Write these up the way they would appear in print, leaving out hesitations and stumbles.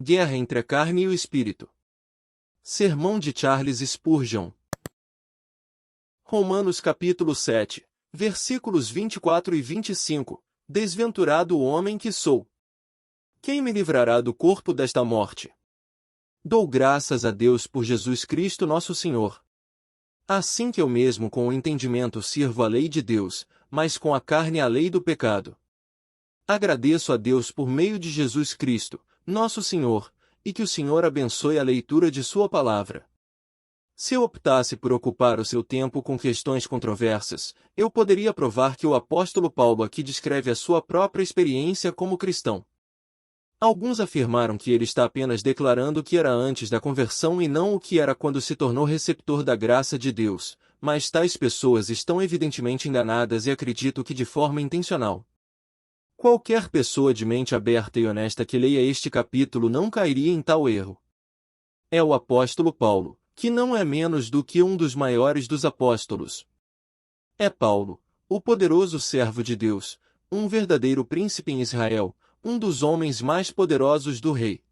Guerra entre a carne e o espírito. Sermão de Charles Spurgeon. Romanos capítulo 7, versículos 24 e 25. Desventurado o homem que sou! Quem me livrará do corpo desta morte? Dou graças a Deus por Jesus Cristo nosso Senhor. Assim que eu mesmo com o entendimento sirvo a lei de Deus, mas com a carne a lei do pecado. Agradeço a Deus por meio de Jesus Cristo, nosso Senhor, e que o Senhor abençoe a leitura de sua palavra. Se eu optasse por ocupar o seu tempo com questões controversas, eu poderia provar que o apóstolo Paulo aqui descreve a sua própria experiência como cristão. Alguns afirmaram que ele está apenas declarando o que era antes da conversão e não o que era quando se tornou receptor da graça de Deus, mas tais pessoas estão evidentemente enganadas e acredito que de forma intencional. Qualquer pessoa de mente aberta e honesta que leia este capítulo não cairia em tal erro. É o apóstolo Paulo, que não é menos do que um dos maiores dos apóstolos. É Paulo, o poderoso servo de Deus, um verdadeiro príncipe em Israel, um dos homens mais poderosos do rei.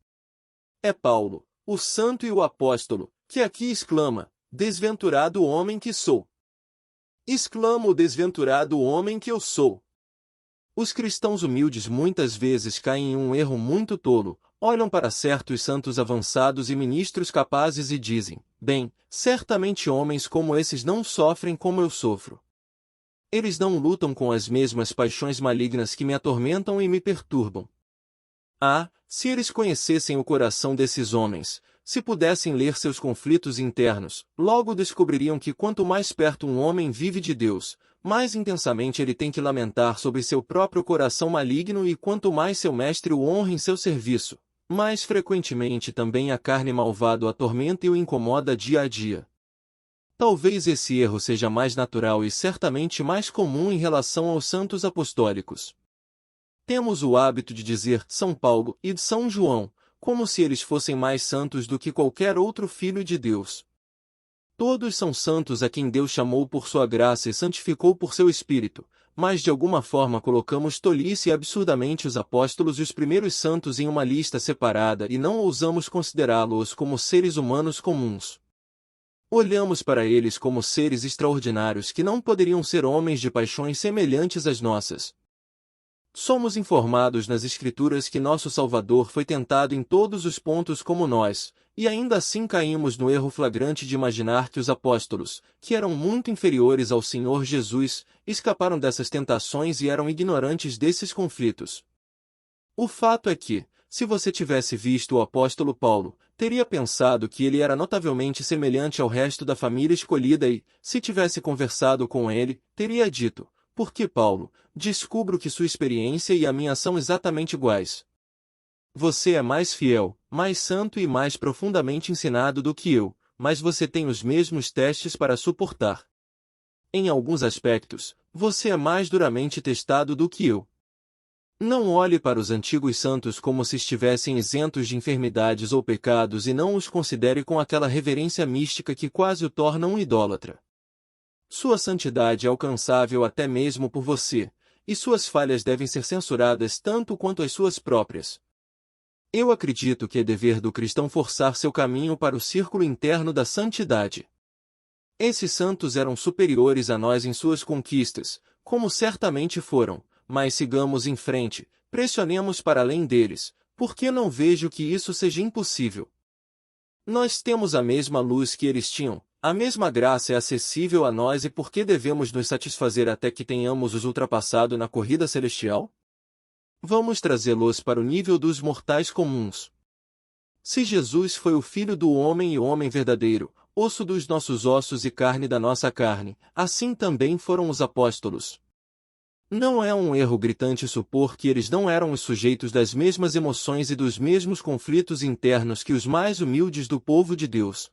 É Paulo, o santo e o apóstolo, que aqui exclama: desventurado o homem que sou! Exclama o desventurado homem que eu sou! Os cristãos humildes muitas vezes caem em um erro muito tolo, olham para certos santos avançados e ministros capazes e dizem: bem, certamente homens como esses não sofrem como eu sofro. Eles não lutam com as mesmas paixões malignas que me atormentam e me perturbam. Ah, se eles conhecessem o coração desses homens, se pudessem ler seus conflitos internos, logo descobririam que quanto mais perto um homem vive de Deus, mais intensamente ele tem que lamentar sobre seu próprio coração maligno e quanto mais seu mestre o honra em seu serviço, mais frequentemente também a carne malvada o atormenta e o incomoda dia a dia. Talvez esse erro seja mais natural e certamente mais comum em relação aos santos apostólicos. Temos o hábito de dizer São Paulo e São João, como se eles fossem mais santos do que qualquer outro filho de Deus. Todos são santos a quem Deus chamou por sua graça e santificou por seu Espírito, mas de alguma forma colocamos tolice e absurdamente os apóstolos e os primeiros santos em uma lista separada e não ousamos considerá-los como seres humanos comuns. Olhamos para eles como seres extraordinários que não poderiam ser homens de paixões semelhantes às nossas. Somos informados nas Escrituras que nosso Salvador foi tentado em todos os pontos como nós, e ainda assim caímos no erro flagrante de imaginar que os apóstolos, que eram muito inferiores ao Senhor Jesus, escaparam dessas tentações e eram ignorantes desses conflitos. O fato é que, se você tivesse visto o apóstolo Paulo, teria pensado que ele era notavelmente semelhante ao resto da família escolhida e, se tivesse conversado com ele, teria dito: porque Paulo, descubro que sua experiência e a minha são exatamente iguais. Você é mais fiel, mais santo e mais profundamente ensinado do que eu, mas você tem os mesmos testes para suportar. Em alguns aspectos, você é mais duramente testado do que eu. Não olhe para os antigos santos como se estivessem isentos de enfermidades ou pecados e não os considere com aquela reverência mística que quase o torna um idólatra. Sua santidade é alcançável até mesmo por você, e suas falhas devem ser censuradas tanto quanto as suas próprias. Eu acredito que é dever do cristão forçar seu caminho para o círculo interno da santidade. Esses santos eram superiores a nós em suas conquistas, como certamente foram, mas sigamos em frente, pressionemos para além deles, porque não vejo que isso seja impossível. Nós temos a mesma luz que eles tinham, a mesma graça é acessível a nós e por que devemos nos satisfazer até que tenhamos os ultrapassado na corrida celestial? Vamos trazê-los para o nível dos mortais comuns. Se Jesus foi o Filho do homem e o homem verdadeiro, osso dos nossos ossos e carne da nossa carne, assim também foram os apóstolos. Não é um erro gritante supor que eles não eram os sujeitos das mesmas emoções e dos mesmos conflitos internos que os mais humildes do povo de Deus.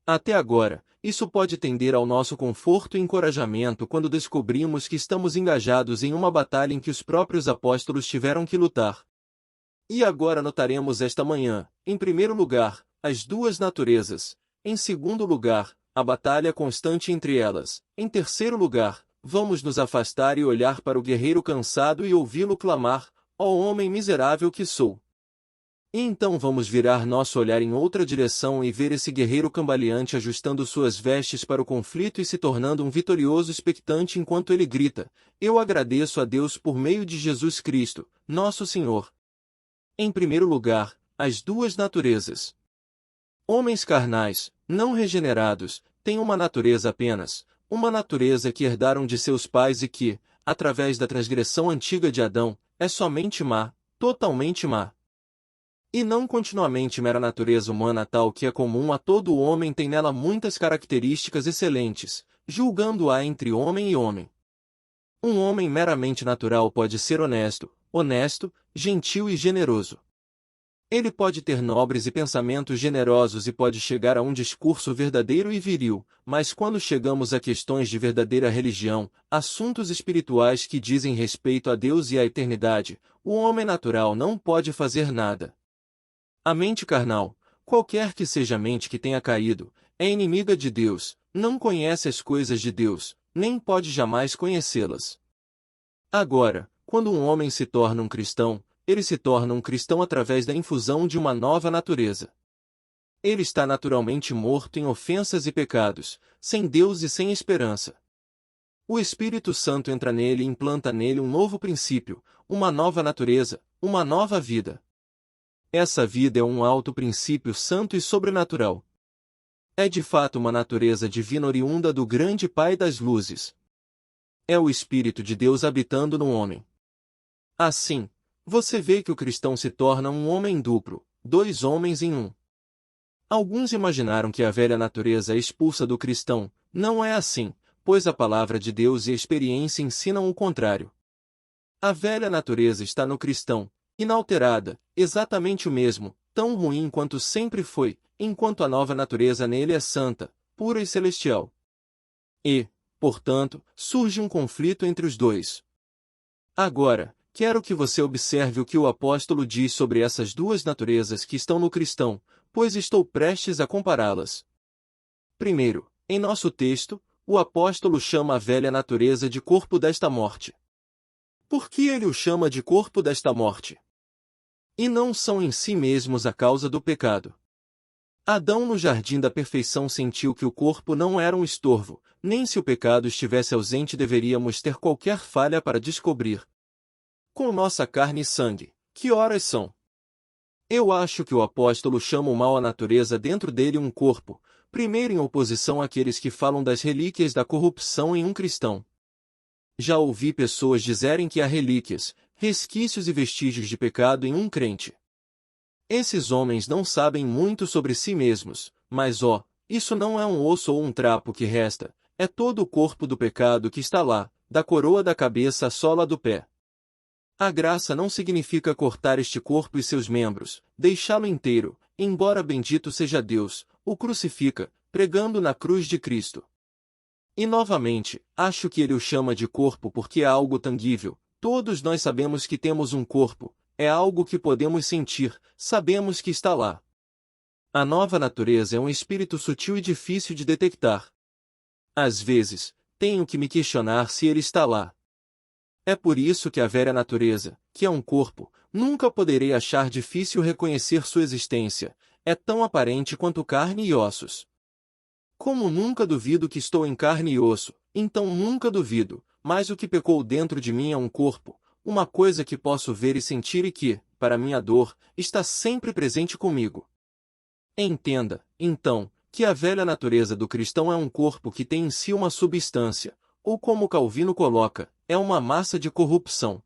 Até agora, isso pode tender ao nosso conforto e encorajamento quando descobrimos que estamos engajados em uma batalha em que os próprios apóstolos tiveram que lutar. E agora notaremos esta manhã, em primeiro lugar, as duas naturezas, em segundo lugar, a batalha constante entre elas, em terceiro lugar, vamos nos afastar e olhar para o guerreiro cansado e ouvi-lo clamar: ó homem miserável que sou! E então vamos virar nosso olhar em outra direção e ver esse guerreiro cambaleante ajustando suas vestes para o conflito e se tornando um vitorioso expectante enquanto ele grita: Eu agradeço a Deus por meio de Jesus Cristo, nosso Senhor. Em primeiro lugar, as duas naturezas. Homens carnais, não regenerados, têm uma natureza apenas, uma natureza que herdaram de seus pais e que, através da transgressão antiga de Adão, é somente má, totalmente má. E não continuamente mera natureza humana tal que é comum a todo homem tem nela muitas características excelentes, julgando-a entre homem e homem. Um homem meramente natural pode ser honesto, gentil e generoso. Ele pode ter nobres e pensamentos generosos e pode chegar a um discurso verdadeiro e viril, mas quando chegamos a questões de verdadeira religião, assuntos espirituais que dizem respeito a Deus e à eternidade, o homem natural não pode fazer nada. A mente carnal, qualquer que seja a mente que tenha caído, é inimiga de Deus, não conhece as coisas de Deus, nem pode jamais conhecê-las. Agora, quando um homem se torna um cristão, ele se torna um cristão através da infusão de uma nova natureza. Ele está naturalmente morto em ofensas e pecados, sem Deus e sem esperança. O Espírito Santo entra nele e implanta nele um novo princípio, uma nova natureza, uma nova vida. Essa vida é um alto princípio santo e sobrenatural. É de fato uma natureza divina oriunda do grande Pai das luzes. É o Espírito de Deus habitando no homem. Assim, você vê que o cristão se torna um homem duplo, dois homens em um. Alguns imaginaram que a velha natureza é expulsa do cristão. Não é assim, pois a palavra de Deus e a experiência ensinam o contrário. A velha natureza está no cristão, inalterada, exatamente o mesmo, tão ruim quanto sempre foi, enquanto a nova natureza nele é santa, pura e celestial. E, portanto, surge um conflito entre os dois. Agora, quero que você observe o que o apóstolo diz sobre essas duas naturezas que estão no cristão, pois estou prestes a compará-las. Primeiro, em nosso texto, o apóstolo chama a velha natureza de corpo desta morte. Por que ele o chama de corpo desta morte? E não são em si mesmos a causa do pecado. Adão no jardim da perfeição sentiu que o corpo não era um estorvo, nem se o pecado estivesse ausente deveríamos ter qualquer falha para descobrir. Com nossa carne e sangue, que horas são? Eu acho que o apóstolo chama o mal à natureza dentro dele um corpo, primeiro em oposição àqueles que falam das relíquias da corrupção em um cristão. Já ouvi pessoas dizerem que há relíquias, resquícios e vestígios de pecado em um crente. Esses homens não sabem muito sobre si mesmos, mas isso não é um osso ou um trapo que resta, é todo o corpo do pecado que está lá, da coroa da cabeça à sola do pé. A graça não significa cortar este corpo e seus membros, deixá-lo inteiro, embora bendito seja Deus, o crucifica, pregando na cruz de Cristo. E novamente, acho que ele o chama de corpo porque é algo tangível. Todos nós sabemos que temos um corpo, é algo que podemos sentir, sabemos que está lá. A nova natureza é um espírito sutil e difícil de detectar. Às vezes, tenho que me questionar se ele está lá. É por isso que a velha natureza, que é um corpo, nunca poderei achar difícil reconhecer sua existência, é tão aparente quanto carne e ossos. Como nunca duvido que estou em carne e osso, então nunca duvido, mas o que pecou dentro de mim é um corpo, uma coisa que posso ver e sentir e que, para minha dor, está sempre presente comigo. Entenda, então, que a velha natureza do cristão é um corpo que tem em si uma substância, ou como Calvino coloca, é uma massa de corrupção.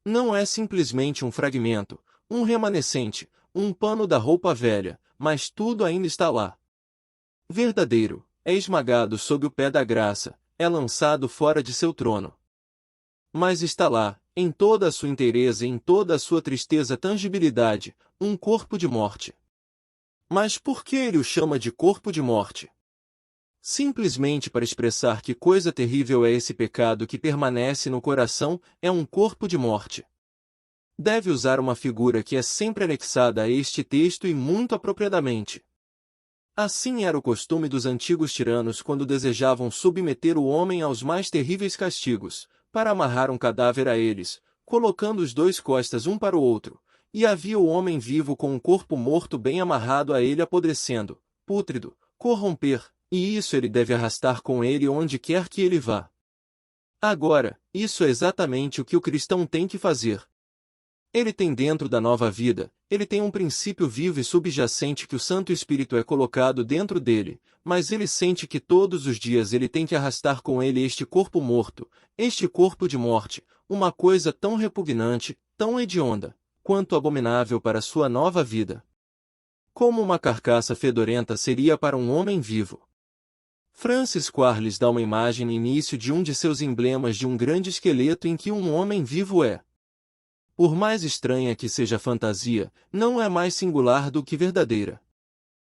Não é simplesmente um fragmento, um remanescente, um pano da roupa velha, mas tudo ainda está lá. Verdadeiro, é esmagado sob o pé da graça, é lançado fora de seu trono. Mas está lá, em toda a sua inteireza e em toda a sua tristeza tangibilidade, um corpo de morte. Mas por que ele o chama de corpo de morte? Simplesmente para expressar que coisa terrível é esse pecado que permanece no coração, é um corpo de morte. Deve usar uma figura que é sempre anexada a este texto e muito apropriadamente. Assim era o costume dos antigos tiranos quando desejavam submeter o homem aos mais terríveis castigos, para amarrar um cadáver a eles, colocando os dois costas um para o outro, e havia o homem vivo com um corpo morto bem amarrado a ele apodrecendo, pútrido, corromper, e isso ele deve arrastar com ele onde quer que ele vá. Agora, isso é exatamente o que o cristão tem que fazer. Ele tem dentro da nova vida, ele tem um princípio vivo e subjacente que o Santo Espírito é colocado dentro dele, mas ele sente que todos os dias ele tem que arrastar com ele este corpo morto, este corpo de morte, uma coisa tão repugnante, tão hedionda, quanto abominável para sua nova vida. Como uma carcaça fedorenta seria para um homem vivo. Francis Quarles dá uma imagem no início de um de seus emblemas de um grande esqueleto em que um homem vivo é. Por mais estranha que seja a fantasia, não é mais singular do que verdadeira.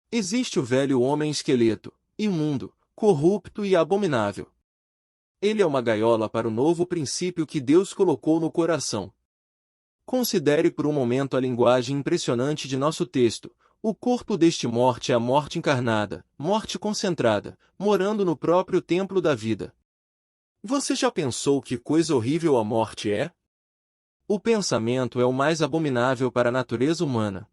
Existe o velho homem esqueleto, imundo, corrupto e abominável. Ele é uma gaiola para o novo princípio que Deus colocou no coração. Considere por um momento a linguagem impressionante de nosso texto. O corpo deste morte é a morte encarnada, morte concentrada, morando no próprio templo da vida. Você já pensou que coisa horrível a morte é? O pensamento é o mais abominável para a natureza humana.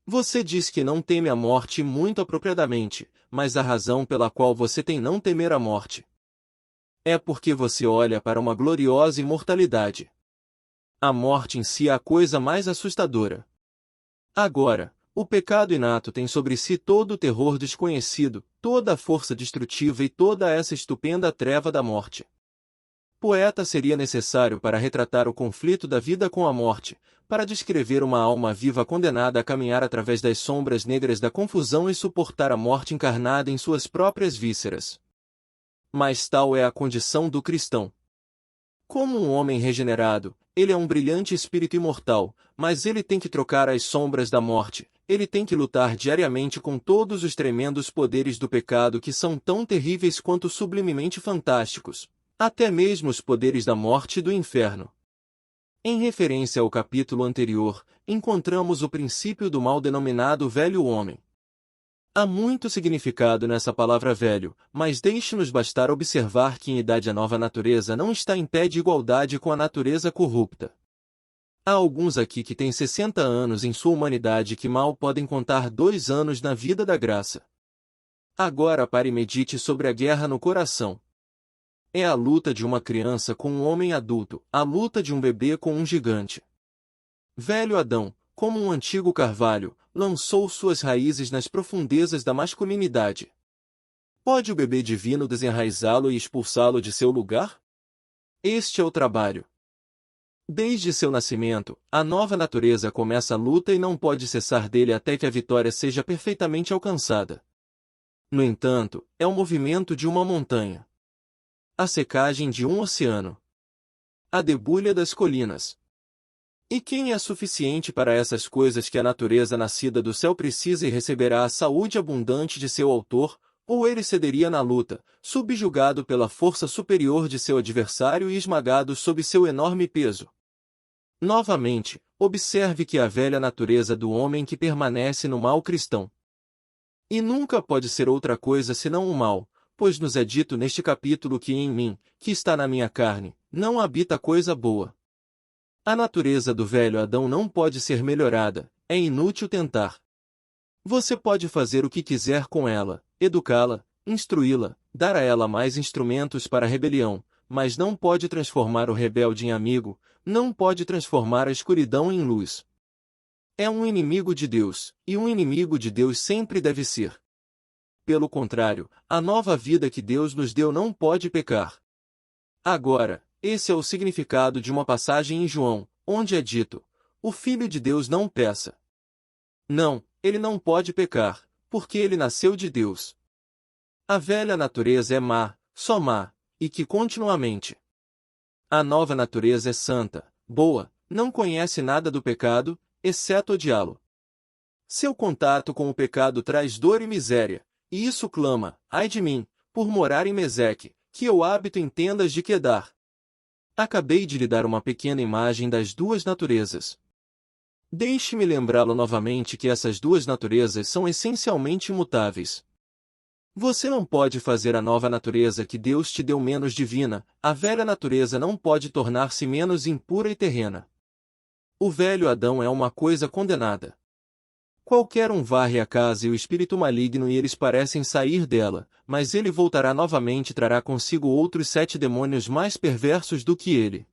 Você diz que não teme a morte muito apropriadamente, mas a razão pela qual você tem não temer a morte é porque você olha para uma gloriosa imortalidade. A morte em si é a coisa mais assustadora. Agora, o pecado inato tem sobre si todo o terror desconhecido, toda a força destrutiva e toda essa estupenda treva da morte. Poeta seria necessário para retratar o conflito da vida com a morte, para descrever uma alma viva condenada a caminhar através das sombras negras da confusão e suportar a morte encarnada em suas próprias vísceras. Mas tal é a condição do cristão. Como um homem regenerado, ele é um brilhante espírito imortal, mas ele tem que trocar as sombras da morte, ele tem que lutar diariamente com todos os tremendos poderes do pecado que são tão terríveis quanto sublimemente fantásticos. Até mesmo os poderes da morte e do inferno. Em referência ao capítulo anterior, encontramos o princípio do mal denominado velho homem. Há muito significado nessa palavra velho, mas deixe-nos bastar observar que em idade a nova natureza não está em pé de igualdade com a natureza corrupta. Há alguns aqui que têm 60 anos em sua humanidade que mal podem contar 2 anos na vida da graça. Agora pare e medite sobre a guerra no coração. É a luta de uma criança com um homem adulto, a luta de um bebê com um gigante. Velho Adão, como um antigo carvalho, lançou suas raízes nas profundezas da masculinidade. Pode o bebê divino desenraizá-lo e expulsá-lo de seu lugar? Este é o trabalho. Desde seu nascimento, a nova natureza começa a luta e não pode cessar dele até que a vitória seja perfeitamente alcançada. No entanto, é o movimento de uma montanha. A secagem de um oceano. A debulha das colinas. E quem é suficiente para essas coisas que a natureza nascida do céu precisa e receberá a saúde abundante de seu autor, ou ele cederia na luta, subjugado pela força superior de seu adversário e esmagado sob seu enorme peso? Novamente, observe que a velha natureza do homem que permanece no mal cristão. E nunca pode ser outra coisa senão o mal, pois nos é dito neste capítulo que em mim, que está na minha carne, não habita coisa boa. A natureza do velho Adão não pode ser melhorada, é inútil tentar. Você pode fazer o que quiser com ela, educá-la, instruí-la, dar a ela mais instrumentos para a rebelião, mas não pode transformar o rebelde em amigo, não pode transformar a escuridão em luz. É um inimigo de Deus, e um inimigo de Deus sempre deve ser. Pelo contrário, a nova vida que Deus nos deu não pode pecar. Agora, esse é o significado de uma passagem em João, onde é dito: o Filho de Deus não peça. Não, ele não pode pecar, porque ele nasceu de Deus. A velha natureza é má, só má, e que continuamente. A nova natureza é santa, boa, não conhece nada do pecado, exceto odiá-lo. Seu contato com o pecado traz dor e miséria. E isso clama, ai de mim, por morar em Meseque, que eu habito em tendas de Quedar. Acabei de lhe dar uma pequena imagem das duas naturezas. Deixe-me lembrá-lo novamente que essas duas naturezas são essencialmente imutáveis. Você não pode fazer a nova natureza que Deus te deu menos divina, a velha natureza não pode tornar-se menos impura e terrena. O velho Adão é uma coisa condenada. Qualquer um varre a casa e o espírito maligno e eles parecem sair dela, mas ele voltará novamente e trará consigo outros 7 demônios mais perversos do que ele.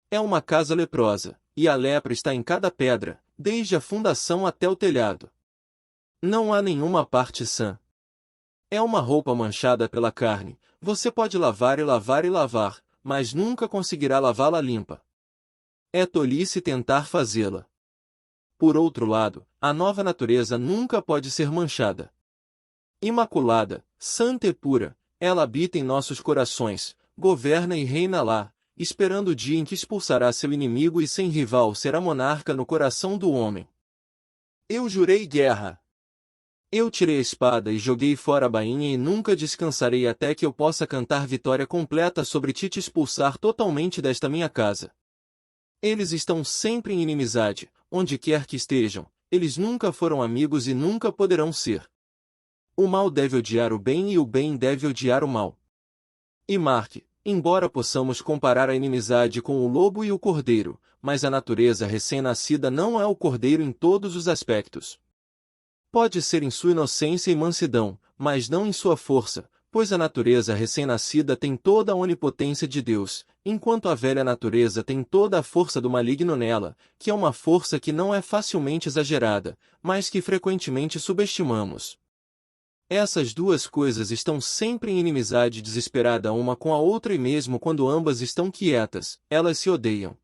É uma casa leprosa, e a lepra está em cada pedra, desde a fundação até o telhado. Não há nenhuma parte sã. É uma roupa manchada pela carne, você pode lavar e lavar e lavar, mas nunca conseguirá lavá-la limpa. É tolice tentar fazê-la. Por outro lado, a nova natureza nunca pode ser manchada. Imaculada, santa e pura, ela habita em nossos corações, governa e reina lá, esperando o dia em que expulsará seu inimigo e sem rival será monarca no coração do homem. Eu jurei guerra. Eu tirei a espada e joguei fora a bainha e nunca descansarei até que eu possa cantar vitória completa sobre ti e te expulsar totalmente desta minha casa. Eles estão sempre em inimizade, onde quer que estejam, eles nunca foram amigos e nunca poderão ser. O mal deve odiar o bem e o bem deve odiar o mal. E marque, embora possamos comparar a inimizade com o lobo e o cordeiro, mas a natureza recém-nascida não é o cordeiro em todos os aspectos. Pode ser em sua inocência e mansidão, mas não em sua força, pois a natureza recém-nascida tem toda a onipotência de Deus, enquanto a velha natureza tem toda a força do maligno nela, que é uma força que não é facilmente exagerada, mas que frequentemente subestimamos. Essas duas coisas estão sempre em inimizade desesperada uma com a outra e mesmo quando ambas estão quietas, elas se odeiam.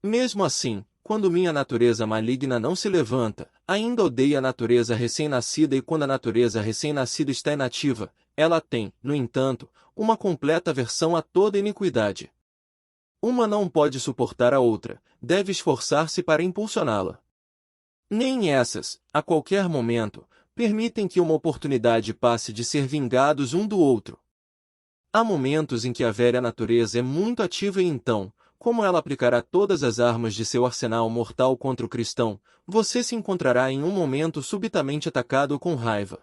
Mesmo assim, quando minha natureza maligna não se levanta, ainda odeia a natureza recém-nascida e quando a natureza recém-nascida está inativa, ela tem, no entanto, uma completa aversão a toda iniquidade. Uma não pode suportar a outra, deve esforçar-se para impulsioná-la. Nem essas, a qualquer momento, permitem que uma oportunidade passe de ser vingados um do outro. Há momentos em que a velha natureza é muito ativa e então, como ela aplicará todas as armas de seu arsenal mortal contra o cristão, você se encontrará em um momento subitamente atacado com raiva.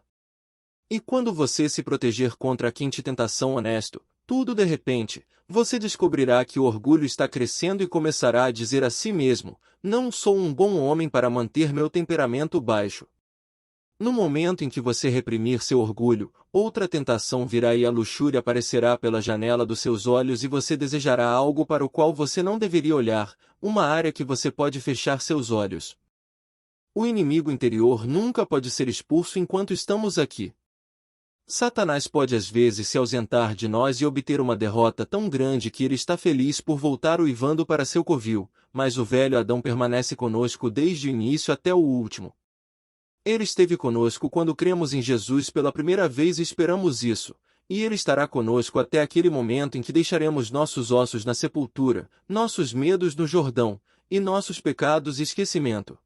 E quando você se proteger contra a quente tentação honesto, tudo de repente, você descobrirá que o orgulho está crescendo e começará a dizer a si mesmo, não sou um bom homem para manter meu temperamento baixo. No momento em que você reprimir seu orgulho, outra tentação virá e a luxúria aparecerá pela janela dos seus olhos e você desejará algo para o qual você não deveria olhar, uma área que você pode fechar seus olhos. O inimigo interior nunca pode ser expulso enquanto estamos aqui. Satanás pode às vezes se ausentar de nós e obter uma derrota tão grande que ele está feliz por voltar uivando para seu covil, mas o velho Adão permanece conosco desde o início até o último. Ele esteve conosco quando cremos em Jesus pela primeira vez e esperamos isso, e Ele estará conosco até aquele momento em que deixaremos nossos ossos na sepultura, nossos medos no Jordão, e nossos pecados e esquecimento.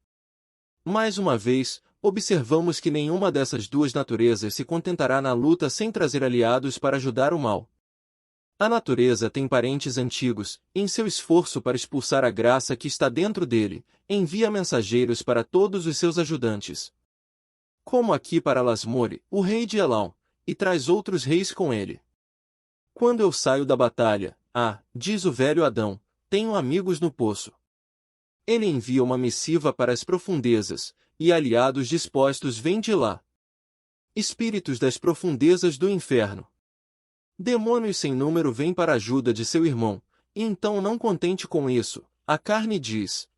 Mais uma vez, observamos que nenhuma dessas duas naturezas se contentará na luta sem trazer aliados para ajudar o mal. A natureza tem parentes antigos, e em seu esforço para expulsar a graça que está dentro dele, envia mensageiros para todos os seus ajudantes. Como aqui para Lasmore, o rei de Elam, e traz outros reis com ele. Quando eu saio da batalha, diz o velho Adão, tenho amigos no poço. Ele envia uma missiva para as profundezas, e aliados dispostos vêm de lá. Espíritos das profundezas do inferno. Demônios sem número vêm para a ajuda de seu irmão, e então não contente com isso, a carne diz,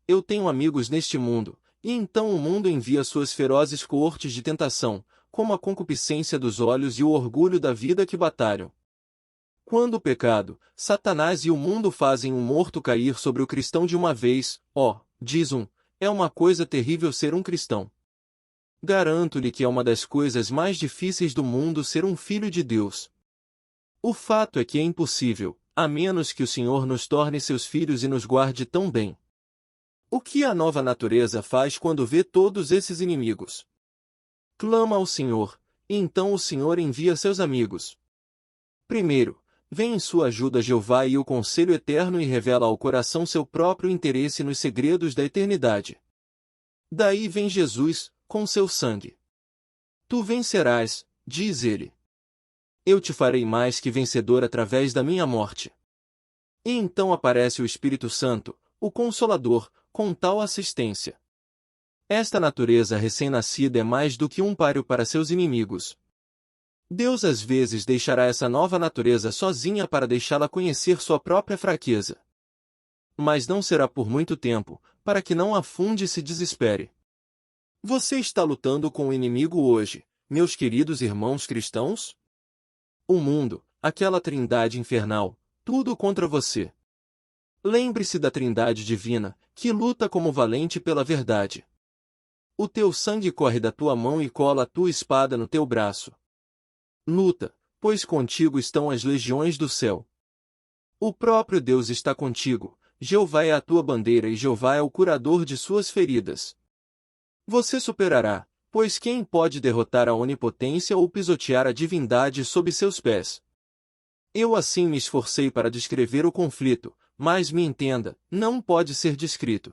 eu tenho amigos neste mundo, e então o mundo envia suas ferozes coortes de tentação, como a concupiscência dos olhos e o orgulho da vida que batalham. Quando o pecado, Satanás e o mundo fazem um morto cair sobre o cristão de uma vez, diz é uma coisa terrível ser um cristão. Garanto-lhe que é uma das coisas mais difíceis do mundo ser um filho de Deus. O fato é que é impossível, a menos que o Senhor nos torne seus filhos e nos guarde tão bem. O que a nova natureza faz quando vê todos esses inimigos? Clama ao Senhor, e então o Senhor envia seus amigos. Primeiro, vem em sua ajuda Jeová e o conselho eterno e revela ao coração seu próprio interesse nos segredos da eternidade. Daí vem Jesus, com seu sangue. Tu vencerás, diz ele. Eu te farei mais que vencedor através da minha morte. E então aparece o Espírito Santo, o Consolador, com tal assistência. Esta natureza recém-nascida é mais do que um páreo para seus inimigos. Deus às vezes deixará essa nova natureza sozinha para deixá-la conhecer sua própria fraqueza. Mas não será por muito tempo, para que não afunde e se desespere. Você está lutando com o inimigo hoje, meus queridos irmãos cristãos? O mundo, aquela trindade infernal, tudo contra você. Lembre-se da trindade divina, que luta como valente pela verdade. O teu sangue corre da tua mão e cola a tua espada no teu braço. Luta, pois contigo estão as legiões do céu. O próprio Deus está contigo, Jeová é a tua bandeira e Jeová é o curador de suas feridas. Você superará, pois quem pode derrotar a onipotência ou pisotear a divindade sob seus pés? Eu assim me esforcei para descrever o conflito, mas me entenda, não pode ser descrito.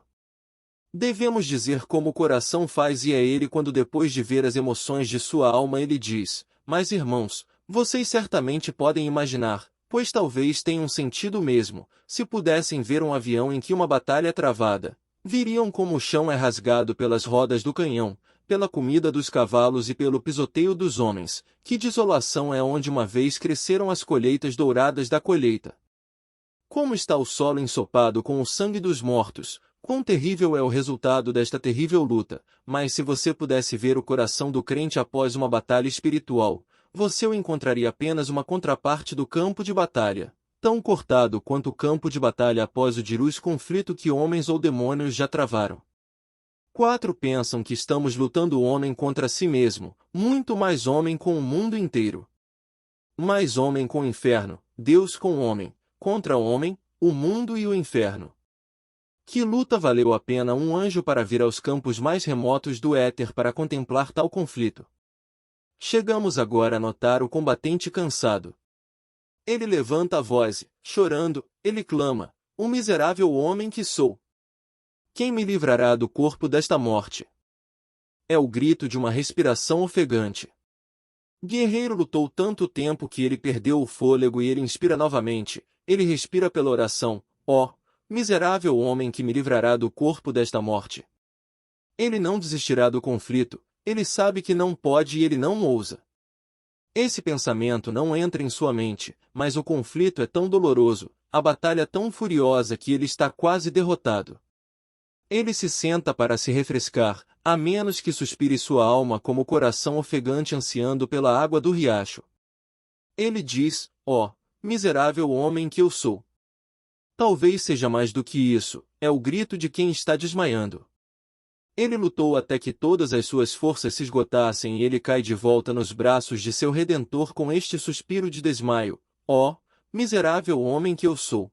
Devemos dizer como o coração faz e é ele quando depois de ver as emoções de sua alma ele diz, mas irmãos, vocês certamente podem imaginar, pois talvez tenham sentido mesmo, se pudessem ver um avião em que uma batalha é travada, viriam como o chão é rasgado pelas rodas do canhão, pela comida dos cavalos e pelo pisoteio dos homens, que desolação é onde uma vez cresceram as colheitas douradas da colheita. Como está o solo ensopado com o sangue dos mortos, quão terrível é o resultado desta terrível luta, mas se você pudesse ver o coração do crente após uma batalha espiritual, você o encontraria apenas uma contraparte do campo de batalha, tão cortado quanto o campo de batalha após o dirus conflito que homens ou demônios já travaram. 4 pensam que estamos lutando o homem contra si mesmo, muito mais homem com o mundo inteiro. Mais homem com o inferno, Deus com o homem, contra o homem, o mundo e o inferno. Que luta valeu a pena um anjo para vir aos campos mais remotos do éter para contemplar tal conflito? Chegamos agora a notar o combatente cansado. Ele levanta a voz, chorando, ele clama, o miserável homem que sou. Quem me livrará do corpo desta morte? É o grito de uma respiração ofegante. Guerreiro lutou tanto tempo que ele perdeu o fôlego e ele inspira novamente, ele respira pela oração, ó, miserável homem que me livrará do corpo desta morte. Ele não desistirá do conflito, ele sabe que não pode e ele não ousa. Esse pensamento não entra em sua mente, mas o conflito é tão doloroso, a batalha tão furiosa que ele está quase derrotado. Ele se senta para se refrescar, a menos que suspire sua alma como o coração ofegante ansiando pela água do riacho. Ele diz, ó, miserável homem que eu sou. Talvez seja mais do que isso, é o grito de quem está desmaiando. Ele lutou até que todas as suas forças se esgotassem e ele cai de volta nos braços de seu Redentor com este suspiro de desmaio, ó, miserável homem que eu sou.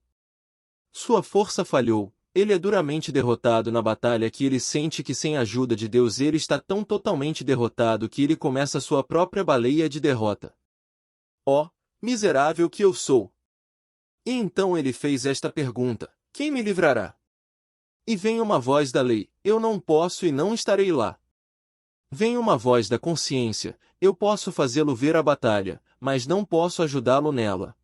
Sua força falhou. Ele é duramente derrotado na batalha que ele sente que sem a ajuda de Deus ele está tão totalmente derrotado que ele começa sua própria baleia de derrota. Ó, miserável que eu sou! E então ele fez esta pergunta, quem me livrará? E vem uma voz da lei, eu não posso e não estarei lá. Vem uma voz da consciência, eu posso fazê-lo ver a batalha, mas não posso ajudá-lo nela.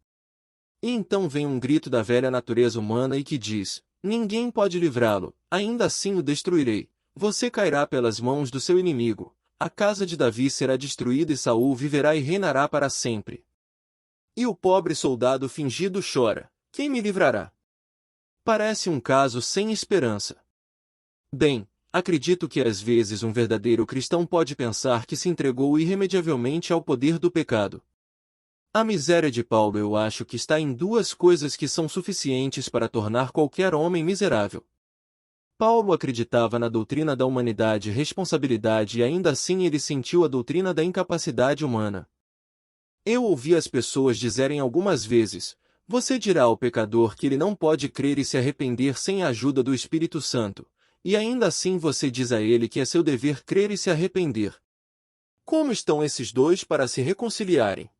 E então vem um grito da velha natureza humana e que diz, ninguém pode livrá-lo, ainda assim o destruirei. Você cairá pelas mãos do seu inimigo. A casa de Davi será destruída e Saul viverá e reinará para sempre. E o pobre soldado fingido chora. Quem me livrará? Parece um caso sem esperança. Bem, acredito que às vezes um verdadeiro cristão pode pensar que se entregou irremediavelmente ao poder do pecado. A miséria de Paulo eu acho que está em 2 coisas que são suficientes para tornar qualquer homem miserável. Paulo acreditava na doutrina da humanidade e responsabilidade e ainda assim ele sentiu a doutrina da incapacidade humana. Eu ouvi as pessoas dizerem algumas vezes, você dirá ao pecador que ele não pode crer e se arrepender sem a ajuda do Espírito Santo, e ainda assim você diz a ele que é seu dever crer e se arrepender. Como estão esses dois para se reconciliarem?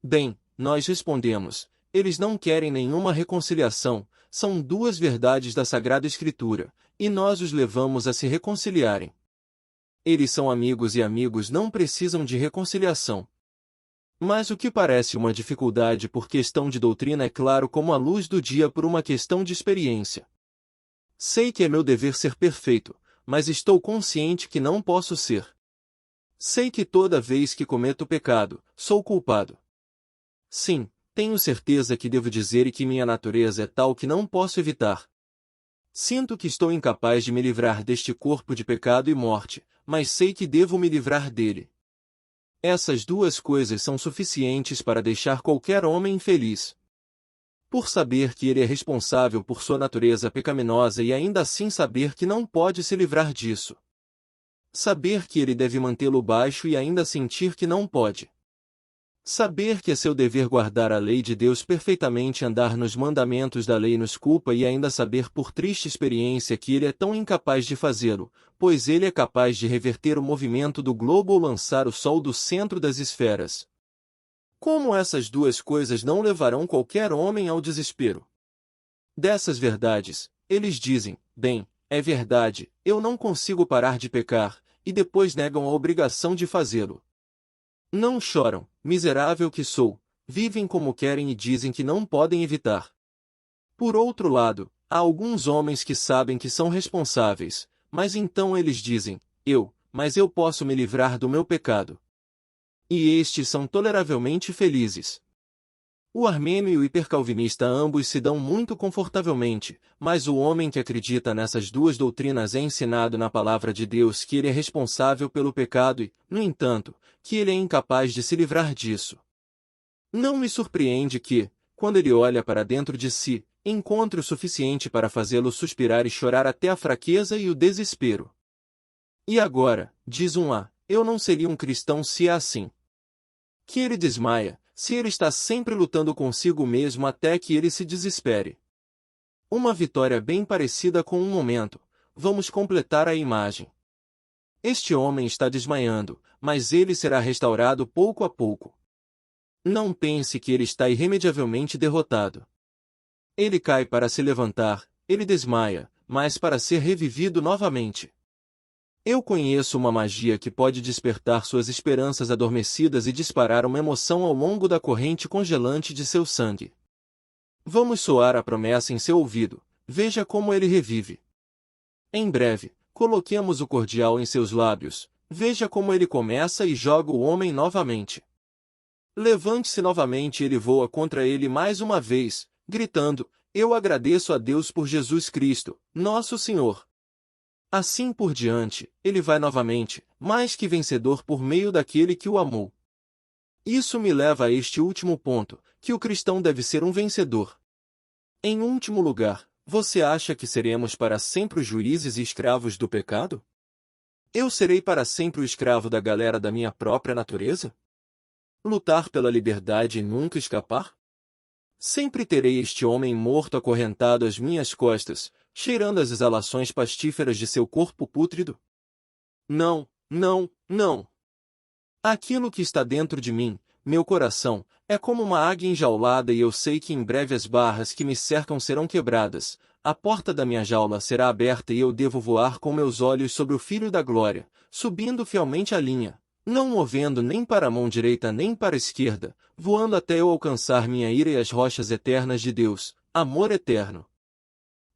Bem, nós respondemos, eles não querem nenhuma reconciliação, são 2 verdades da Sagrada Escritura, e nós os levamos a se reconciliarem. Eles são amigos e amigos não precisam de reconciliação. Mas o que parece uma dificuldade por questão de doutrina é claro como a luz do dia por uma questão de experiência. Sei que é meu dever ser perfeito, mas estou consciente que não posso ser. Sei que toda vez que cometo pecado, sou culpado. Sim, tenho certeza que devo dizer e que minha natureza é tal que não posso evitar. Sinto que estou incapaz de me livrar deste corpo de pecado e morte, mas sei que devo me livrar dele. Essas duas coisas são suficientes para deixar qualquer homem infeliz. Por saber que ele é responsável por sua natureza pecaminosa e ainda assim saber que não pode se livrar disso. Saber que ele deve mantê-lo baixo e ainda sentir que não pode. Saber que é seu dever guardar a lei de Deus perfeitamente e andar nos mandamentos da lei nos culpa e ainda saber por triste experiência que ele é tão incapaz de fazê-lo, pois ele é capaz de reverter o movimento do globo ou lançar o sol do centro das esferas. Como essas duas coisas não levarão qualquer homem ao desespero? Dessas verdades, eles dizem, bem, é verdade, eu não consigo parar de pecar, e depois negam a obrigação de fazê-lo. Não choram, miserável que sou, vivem como querem e dizem que não podem evitar. Por outro lado, há alguns homens que sabem que são responsáveis, mas então eles dizem, mas eu posso me livrar do meu pecado. E estes são toleravelmente felizes. O armênio e o hipercalvinista ambos se dão muito confortavelmente, mas o homem que acredita nessas duas doutrinas é ensinado na palavra de Deus que ele é responsável pelo pecado e, no entanto, que ele é incapaz de se livrar disso. Não me surpreende que, quando ele olha para dentro de si, encontre o suficiente para fazê-lo suspirar e chorar até a fraqueza e o desespero. E agora, diz eu não seria um cristão se é assim. Que ele desmaia, se ele está sempre lutando consigo mesmo até que ele se desespere. Uma vitória bem parecida com um momento, vamos completar a imagem. Este homem está desmaiando, mas ele será restaurado pouco a pouco. Não pense que ele está irremediavelmente derrotado. Ele cai para se levantar, ele desmaia, mas para ser revivido novamente. Eu conheço uma magia que pode despertar suas esperanças adormecidas e disparar uma emoção ao longo da corrente congelante de seu sangue. Vamos soar a promessa em seu ouvido, veja como ele revive. Em breve, coloquemos o cordial em seus lábios, veja como ele começa e joga o homem novamente. Levante-se novamente e ele voa contra ele mais uma vez, gritando, eu agradeço a Deus por Jesus Cristo, nosso Senhor. Assim por diante, ele vai novamente, mais que vencedor por meio daquele que o amou. Isso me leva a este último ponto, que o cristão deve ser um vencedor. Em último lugar, você acha que seremos para sempre os juízes e escravos do pecado? Eu serei para sempre o escravo da galera da minha própria natureza? Lutar pela liberdade e nunca escapar? Sempre terei este homem morto acorrentado às minhas costas, cheirando as exalações pastíferas de seu corpo pútrido? Não, não, não. Aquilo que está dentro de mim, meu coração, é como uma águia enjaulada e eu sei que em breve as barras que me cercam serão quebradas, a porta da minha jaula será aberta e eu devo voar com meus olhos sobre o Filho da Glória, subindo fielmente a linha, não movendo nem para a mão direita nem para a esquerda, voando até eu alcançar minha ira e as rochas eternas de Deus, amor eterno.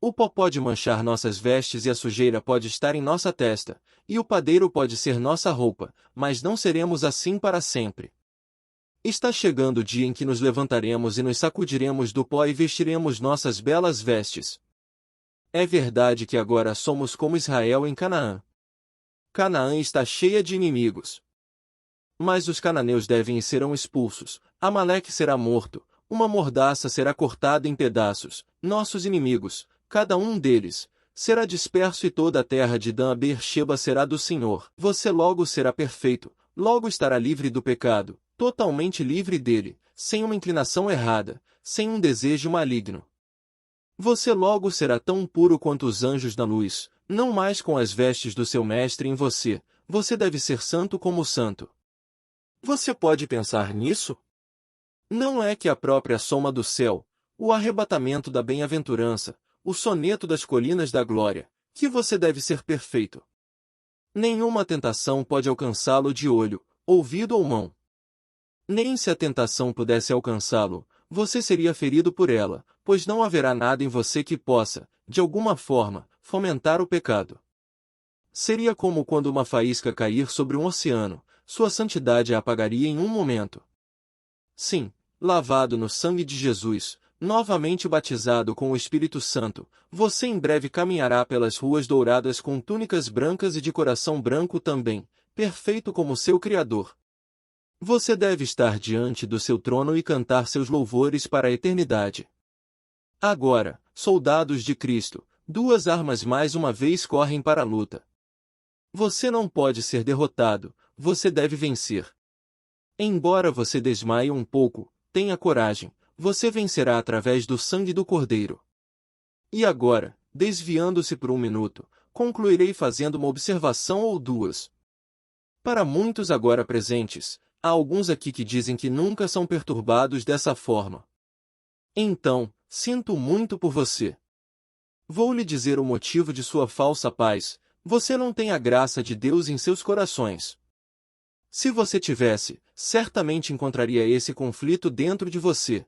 O pó pode manchar nossas vestes e a sujeira pode estar em nossa testa, e o padeiro pode ser nossa roupa, mas não seremos assim para sempre. Está chegando o dia em que nos levantaremos e nos sacudiremos do pó e vestiremos nossas belas vestes. É verdade que agora somos como Israel em Canaã. Canaã está cheia de inimigos. Mas os cananeus devem e serão expulsos, Amaleque será morto, uma mordaça será cortada em pedaços, nossos inimigos, cada um deles, será disperso e toda a terra de Dan a Beersheba será do Senhor. Você logo será perfeito, logo estará livre do pecado, totalmente livre dele, sem uma inclinação errada, sem um desejo maligno. Você logo será tão puro quanto os anjos da luz, não mais com as vestes do seu mestre em você, você deve ser santo como o santo. Você pode pensar nisso? Não é que a própria soma do céu, o arrebatamento da bem-aventurança, o soneto das colinas da glória, que você deve ser perfeito. Nenhuma tentação pode alcançá-lo de olho, ouvido ou mão. Nem se a tentação pudesse alcançá-lo, você seria ferido por ela, pois não haverá nada em você que possa, de alguma forma, fomentar o pecado. Seria como quando uma faísca cair sobre um oceano, sua santidade a apagaria em um momento. Sim, lavado no sangue de Jesus, novamente batizado com o Espírito Santo, você em breve caminhará pelas ruas douradas com túnicas brancas e de coração branco também, perfeito como seu Criador. Você deve estar diante do seu trono e cantar seus louvores para a eternidade. Agora, soldados de Cristo, duas armas mais uma vez correm para a luta. Você não pode ser derrotado, você deve vencer. Embora você desmaie um pouco, tenha coragem, você vencerá através do sangue do Cordeiro. E agora, desviando-se por um minuto, concluirei fazendo uma observação ou duas. Para muitos agora presentes, há alguns aqui que dizem que nunca são perturbados dessa forma. Então, sinto muito por você. Vou lhe dizer o motivo de sua falsa paz: você não tem a graça de Deus em seus corações. Se você tivesse, certamente encontraria esse conflito dentro de você.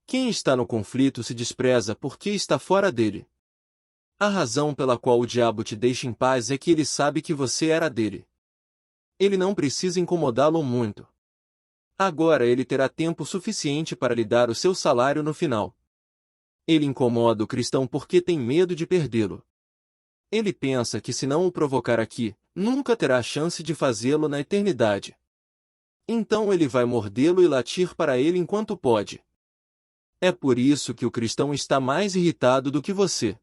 Quem está no conflito se despreza porque está fora dele. A razão pela qual o diabo te deixa em paz é que ele sabe que você era dele. Ele não precisa incomodá-lo muito. Agora ele terá tempo suficiente para lhe dar o seu salário no final. Ele incomoda o cristão porque tem medo de perdê-lo. Ele pensa que se não o provocar aqui, nunca terá chance de fazê-lo na eternidade. Então ele vai mordê-lo e latir para ele enquanto pode. É por isso que o cristão está mais irritado do que você.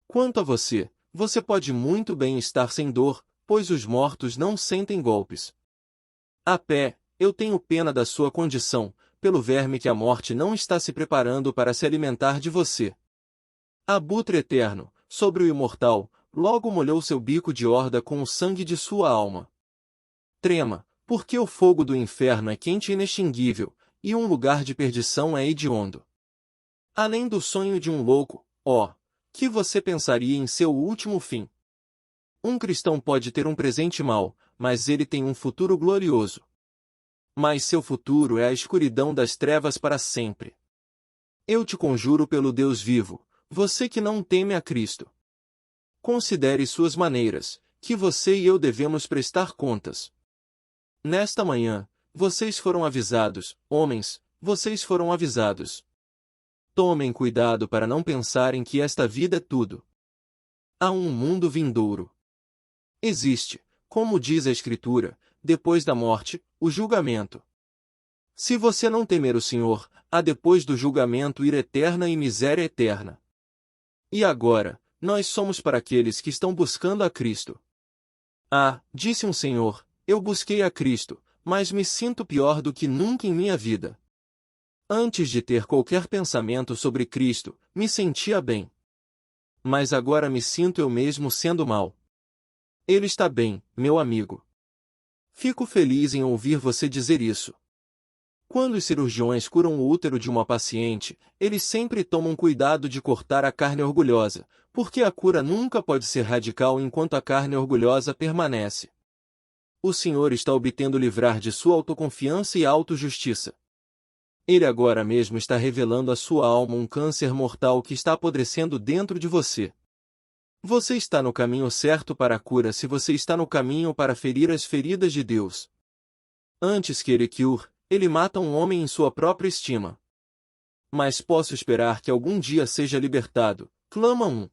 Quanto a você, você pode muito bem estar sem dor, pois os mortos não sentem golpes. A pé, eu tenho pena da sua condição, pelo verme que a morte não está se preparando para se alimentar de você. Abutre eterno, sobre o imortal, logo molhou seu bico de horda com o sangue de sua alma. Trema, porque o fogo do inferno é quente e inextinguível, e um lugar de perdição é hediondo. Além do sonho de um louco, que você pensaria em seu último fim? Um cristão pode ter um presente mau, mas ele tem um futuro glorioso. Mas seu futuro é a escuridão das trevas para sempre. Eu te conjuro pelo Deus vivo, você que não teme a Cristo. Considere suas maneiras, que você e eu devemos prestar contas. Nesta manhã, vocês foram avisados, homens, vocês foram avisados. Tomem cuidado para não pensarem que esta vida é tudo. Há um mundo vindouro. Existe, como diz a Escritura, depois da morte, o julgamento. Se você não temer o Senhor, há depois do julgamento ira eterna e miséria eterna. E agora, nós somos para aqueles que estão buscando a Cristo. Disse um Senhor, eu busquei a Cristo, mas me sinto pior do que nunca em minha vida. Antes de ter qualquer pensamento sobre Cristo, me sentia bem. Mas agora me sinto eu mesmo sendo mal. Ele está bem, meu amigo. Fico feliz em ouvir você dizer isso. Quando os cirurgiões curam o útero de uma paciente, eles sempre tomam cuidado de cortar a carne orgulhosa, porque a cura nunca pode ser radical enquanto a carne orgulhosa permanece. O Senhor está obtendo livrar de sua autoconfiança e autojustiça. Ele agora mesmo está revelando à sua alma um câncer mortal que está apodrecendo dentro de você. Você está no caminho certo para a cura se você está no caminho para ferir as feridas de Deus. Antes que ele cure, ele mata um homem em sua própria estima. Mas posso esperar que algum dia seja libertado, clama um.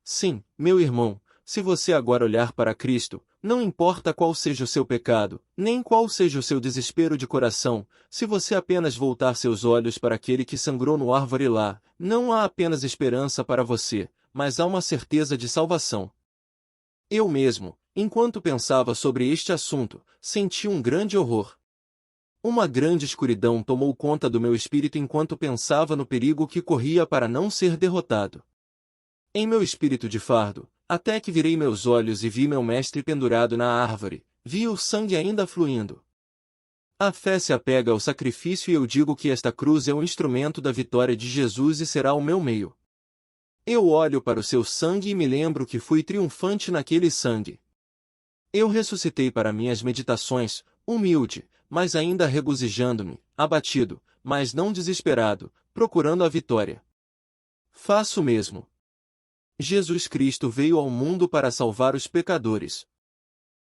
Sim, meu irmão, se você agora olhar para Cristo, não importa qual seja o seu pecado, nem qual seja o seu desespero de coração, se você apenas voltar seus olhos para aquele que sangrou no árvore lá, não há apenas esperança para você, mas há uma certeza de salvação. Eu mesmo, enquanto pensava sobre este assunto, senti um grande horror. Uma grande escuridão tomou conta do meu espírito enquanto pensava no perigo que corria para não ser derrotado. Em meu espírito de fardo, até que virei meus olhos e vi meu mestre pendurado na árvore, vi o sangue ainda fluindo. A fé se apega ao sacrifício e eu digo que esta cruz é o instrumento da vitória de Jesus e será o meu meio. Eu olho para o seu sangue e me lembro que fui triunfante naquele sangue. Eu ressuscitei para minhas meditações, humilde, mas ainda regozijando-me, abatido, mas não desesperado, procurando a vitória. Faço o mesmo. Jesus Cristo veio ao mundo para salvar os pecadores.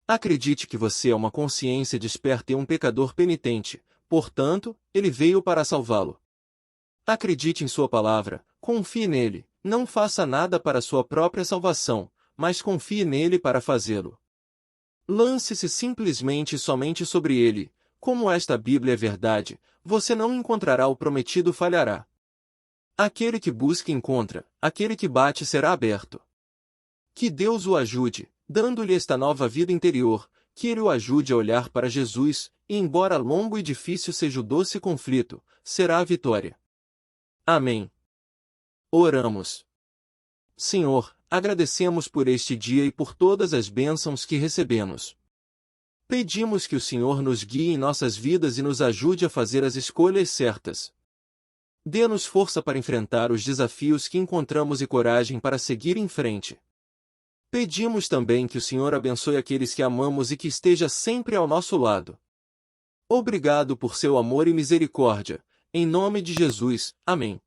Acredite que você é uma consciência desperta e um pecador penitente, portanto, ele veio para salvá-lo. Acredite em sua palavra, confie nele, não faça nada para sua própria salvação, mas confie nele para fazê-lo. Lance-se simplesmente e somente sobre ele. Como esta Bíblia é verdade, você não encontrará o prometido falhará. Aquele que busca encontra, aquele que bate será aberto. Que Deus o ajude, dando-lhe esta nova vida interior, que ele o ajude a olhar para Jesus, e embora longo e difícil seja o doce conflito, será a vitória. Amém. Oramos. Senhor, agradecemos por este dia e por todas as bênçãos que recebemos. Pedimos que o Senhor nos guie em nossas vidas e nos ajude a fazer as escolhas certas. Dê-nos força para enfrentar os desafios que encontramos e coragem para seguir em frente. Pedimos também que o Senhor abençoe aqueles que amamos e que esteja sempre ao nosso lado. Obrigado por seu amor e misericórdia. Em nome de Jesus. Amém.